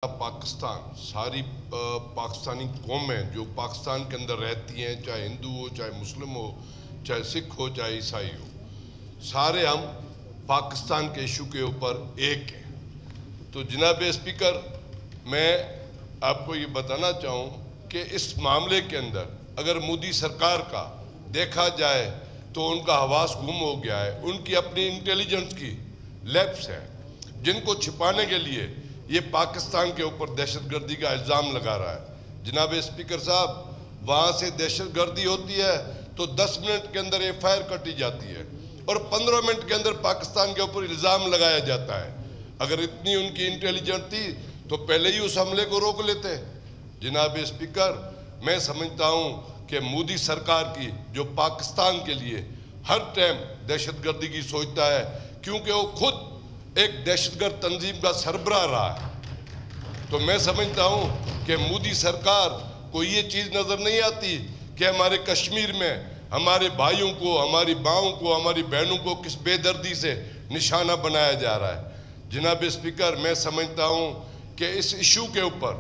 پاکستان ساری پاکستانی قومیں جو پاکستان کے اندر رہتی ہیں، چاہے ہندو ہو، چاہے مسلم ہو، چاہے سکھ ہو، چاہے عیسائی ہو، سارے ہم پاکستان کے ایشو کے اوپر ایک ہیں۔ تو جناب اسپیکر، میں آپ کو یہ بتانا چاہوں کہ اس معاملے کے اندر اگر مودی سرکار کا دیکھا جائے تو ان کا حواس گم ہو گیا ہے۔ ان کی اپنی انٹیلیجنس کی لیبس ہیں جن کو چھپانے کے لیے یہ پاکستان کے اوپر دہشت گردی کا الزام لگا رہا ہے۔ جناب اسپیکر صاحب، وہاں سے دہشت گردی ہوتی ہے تو 10 منٹ کے اندر FIR کٹی جاتی ہے اور 15 منٹ کے اندر پاکستان کے اوپر الزام لگایا جاتا ہے۔ اگر اتنی ان کی انٹیلیجنس تھی تو پہلے ہی اس حملے کو روک لیتے۔ جناب اسپیکر، میں سمجھتا ہوں کہ مودی سرکار کی جو پاکستان کے لیے ہر ٹائم دہشت گردی کی سوچتا ہے، کیونکہ وہ خود ایک دہشت گرد تنظیم کا سربراہ رہا ہے، تو میں سمجھتا ہوں کہ مودی سرکار کو یہ چیز نظر نہیں آتی کہ ہمارے کشمیر میں ہمارے بھائیوں کو، ہماری ماؤں کو، ہماری بہنوں کو کس بے دردی سے نشانہ بنایا جا رہا ہے۔ جناب اسپیکر، میں سمجھتا ہوں کہ اس ایشو کے اوپر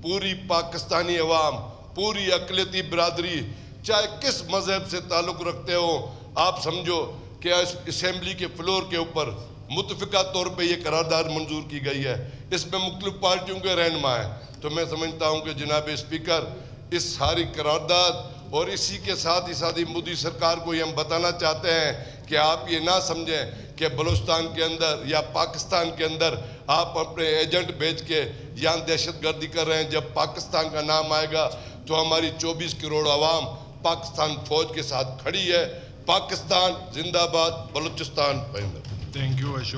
پوری پاکستانی عوام، پوری اقلیتی برادری، چاہے کس مذہب سے تعلق رکھتے ہو، آپ سمجھو کہ اسمبلی کے فلور کے اوپر متفقہ طور پہ یہ قرارداد منظور کی گئی ہے۔ اس میں مختلف پارٹیوں کے رہنما ہیں۔ تو میں سمجھتا ہوں کہ جناب اسپیکر، اس ساری قرارداد اور اسی کے ساتھ ہی مودی سرکار کو یہ ہم بتانا چاہتے ہیں کہ آپ یہ نہ سمجھیں کہ بلوچستان کے اندر یا پاکستان کے اندر آپ اپنے ایجنٹ بھیج کے یہاں دہشت گردی کر رہے ہیں۔ جب پاکستان کا نام آئے گا تو ہماری 24 کروڑ عوام پاکستان فوج کے ساتھ کھڑی ہے۔ پاکستان زندہ باد، بلوچستان پائندہ۔ Thank you Ashok.